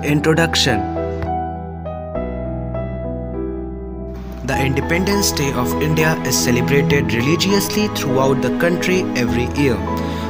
Introduction. The Independence Day of India is celebrated religiously throughout the country every year.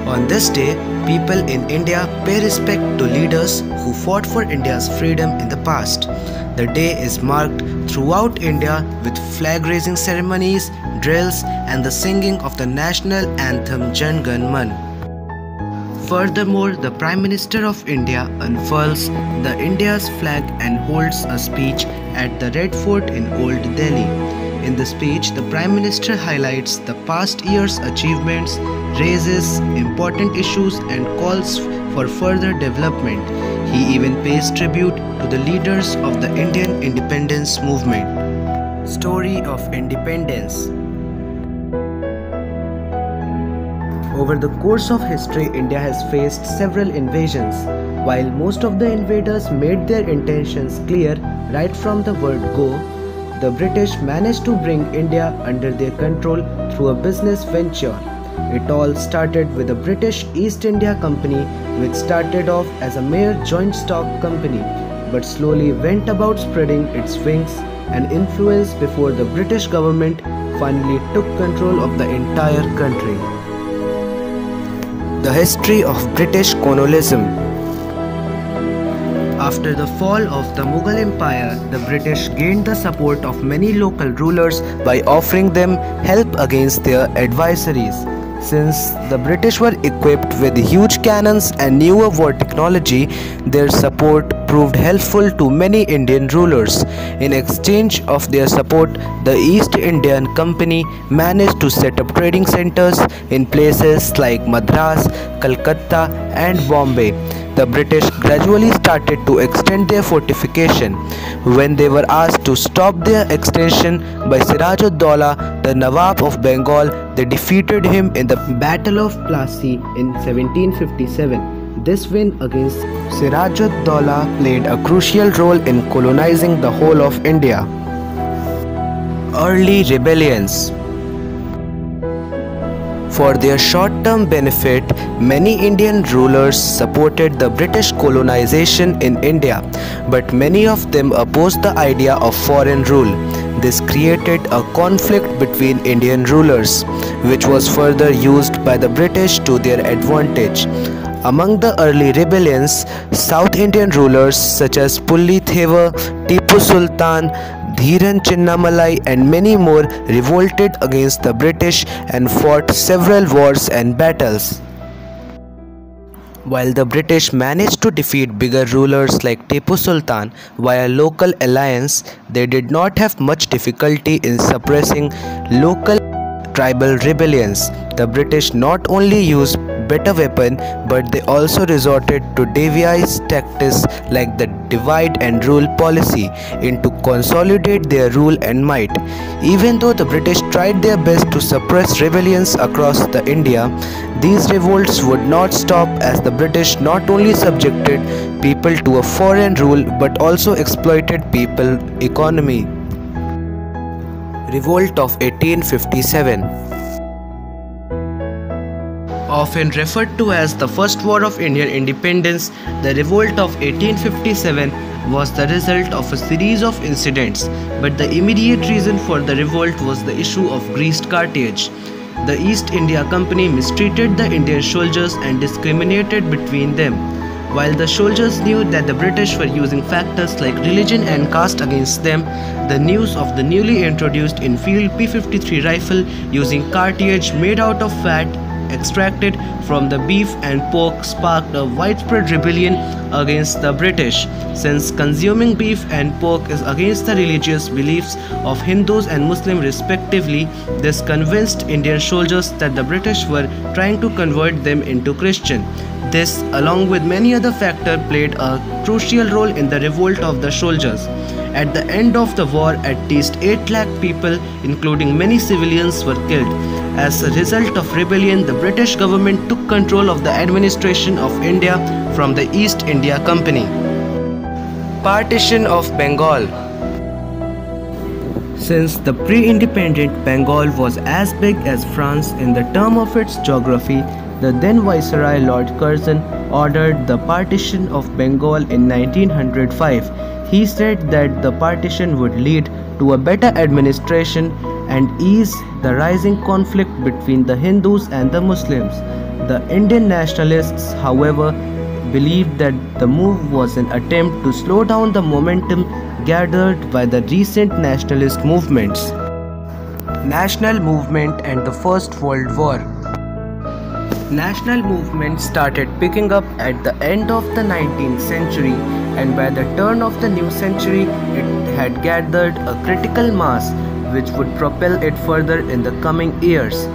On this day, people in India pay respect to leaders who fought for India's freedom in the past. The day is marked throughout India with flag-raising ceremonies, drills, and the singing of the national anthem Jan Gan Man. Furthermore, the Prime Minister of India unfurls the India's flag and holds a speech at the Red Fort in Old Delhi. In the speech, the Prime Minister highlights the past year's achievements, raises important issues and calls for further development. He even pays tribute to the leaders of the Indian independence movement. Story of Independence. Over the course of history, India has faced several invasions. While most of the invaders made their intentions clear right from the word go, the British managed to bring India under their control through a business venture. It all started with the British East India Company, which started off as a mere joint stock company, but slowly went about spreading its wings and influence before the British government finally took control of the entire country. The history of British colonialism. After the fall of the Mughal Empire, the British gained the support of many local rulers by offering them help against their adversaries. Since the British were equipped with huge cannons and newer war technology, their support proved helpful to many Indian rulers. In exchange of their support, the East Indian Company managed to set up trading centers in places like Madras, Calcutta, and Bombay. The British gradually started to extend their fortification. When they were asked to stop their extension by Siraj-ud-Daulah, the Nawab of Bengal, they defeated him in the Battle of Plassey in 1757. This win against Siraj-ud-Daulah played a crucial role in colonizing the whole of India. Early rebellions. For their short-term benefit, many Indian rulers supported the British colonization in India, but many of them opposed the idea of foreign rule. This created a conflict between Indian rulers, which was further used by the British to their advantage. Among the early rebellions, South Indian rulers such as Pulli Thevar, Tipu Sultan, Dhiran Chinnamalai and many more revolted against the British and fought several wars and battles. While the British managed to defeat bigger rulers like Tipu Sultan via local alliance, they did not have much difficulty in suppressing local tribal rebellions. The British not only used better weapon, but they also resorted to devised tactics like the divide and rule policy to consolidate their rule and might. Even though the British tried their best to suppress rebellions across the India, these revolts would not stop as the British not only subjected people to a foreign rule but also exploited people economy. Revolt of 1857. Often referred to as the First War of Indian Independence, the Revolt of 1857 was the result of a series of incidents, but the immediate reason for the revolt was the issue of greased cartage. The East India Company mistreated the Indian soldiers and discriminated between them. While the soldiers knew that the British were using factors like religion and caste against them, the news of the newly introduced in-field P-53 rifle using cartridge made out of fat extracted from the beef and pork sparked a widespread rebellion against the British. Since consuming beef and pork is against the religious beliefs of Hindus and Muslims respectively, this convinced Indian soldiers that the British were trying to convert them into Christian. This, along with many other factors, played a crucial role in the revolt of the soldiers. At the end of the war, at least 8 lakh people, including many civilians, were killed. As a result of rebellion, the British government took control of the administration of India from the East India Company. Partition of Bengal. Since the pre-independent Bengal was as big as France in the term of its geography, the then Viceroy Lord Curzon ordered the partition of Bengal in 1905. He said that the partition would lead to a better administration and ease the rising conflict between the Hindus and the Muslims. The Indian nationalists, however, believed that the move was an attempt to slow down the momentum gathered by the recent nationalist movements. National movement and the First World War. National movement started picking up at the end of the 19th century, and by the turn of the new century it had gathered a critical mass which would propel it further in the coming years.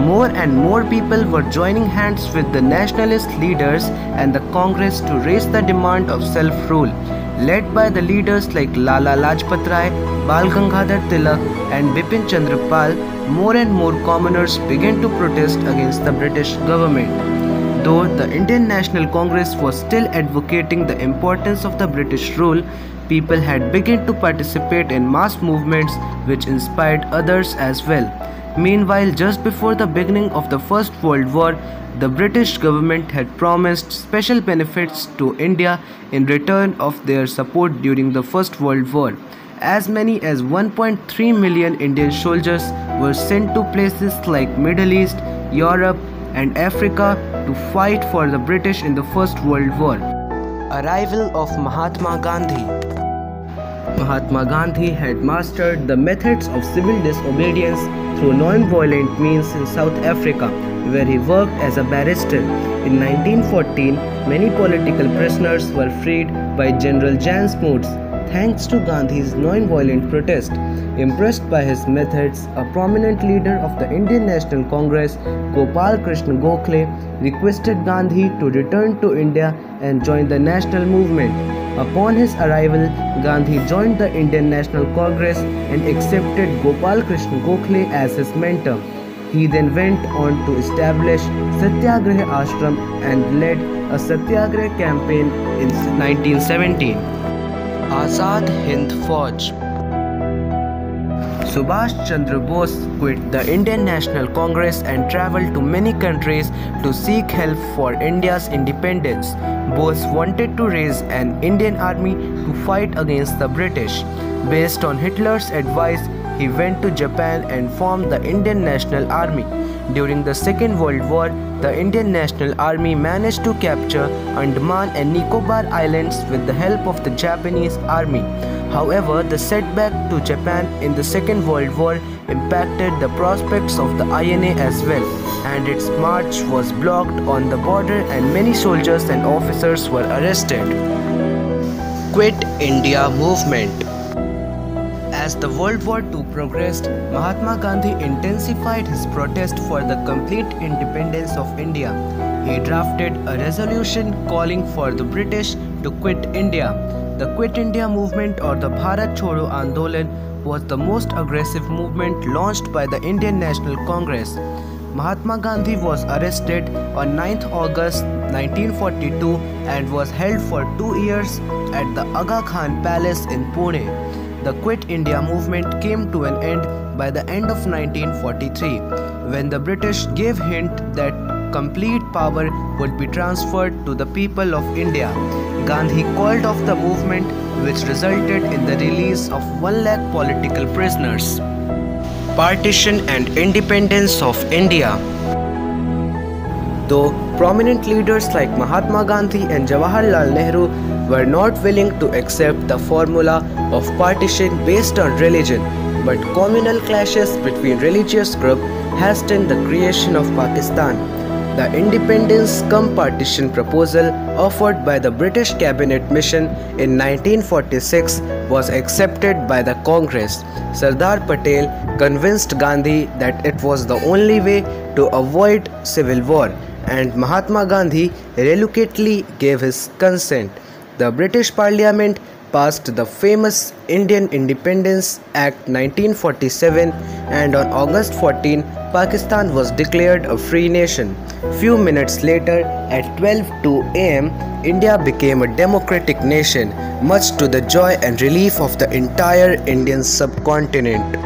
More and more people were joining hands with the nationalist leaders and the Congress to raise the demand of self-rule. Led by the leaders like Lala Lajpat Rai, Bal Gangadhar Tilak and Bipin Chandra Pal, more and more commoners began to protest against the British government. Though the Indian National Congress was still advocating the importance of the British rule, people had begun to participate in mass movements which inspired others as well. Meanwhile, just before the beginning of the First World War, the British government had promised special benefits to India in return of their support during the First World War. As many as 1.3 million Indian soldiers were sent to places like Middle East, Europe and Africa to fight for the British in the First World War. Arrival of Mahatma Gandhi. Mahatma Gandhi had mastered the methods of civil disobedience through non-violent means in South Africa, where he worked as a barrister. In 1914, many political prisoners were freed by General Jan Smuts, thanks to Gandhi's non-violent protest. Impressed by his methods, a prominent leader of the Indian National Congress, Gopal Krishna Gokhale, requested Gandhi to return to India and join the national movement. Upon his arrival, Gandhi joined the Indian National Congress and accepted Gopal Krishna Gokhale as his mentor. He then went on to establish Satyagraha Ashram and led a Satyagraha campaign in 1917. Azad Hind Fauj. Subhash Chandra Bose quit the Indian National Congress and travelled to many countries to seek help for India's independence. Bose wanted to raise an Indian army to fight against the British. Based on Hitler's advice, he went to Japan and formed the Indian National Army. During the Second World War, the Indian National Army managed to capture Andaman and Nicobar Islands with the help of the Japanese army. However, the setback to Japan in the Second World War impacted the prospects of the INA as well, and its march was blocked on the border and many soldiers and officers were arrested. Quit India movement. As the World War II progressed, Mahatma Gandhi intensified his protest for the complete independence of India. He drafted a resolution calling for the British to quit India. The Quit India movement, or the Bharat Chodo Andolan, was the most aggressive movement launched by the Indian National Congress. Mahatma Gandhi was arrested on 9th August 1942 and was held for 2 years at the Aga Khan Palace in Pune. The Quit India movement came to an end by the end of 1943, when the British gave hint that complete power would be transferred to the people of India. Gandhi called off the movement, which resulted in the release of 1 lakh political prisoners. Partition and independence of India. Though prominent leaders like Mahatma Gandhi and Jawaharlal Nehru were not willing to accept the formula of partition based on religion, but communal clashes between religious groups hastened the creation of Pakistan. The independence cum partition proposal offered by the British Cabinet Mission in 1946 was accepted by the Congress. Sardar Patel convinced Gandhi that it was the only way to avoid civil war, and Mahatma Gandhi reluctantly gave his consent. The British Parliament passed the famous Indian Independence Act 1947, and on August 14, Pakistan was declared a free nation. Few minutes later, at 12:02 am, India became a democratic nation, much to the joy and relief of the entire Indian subcontinent.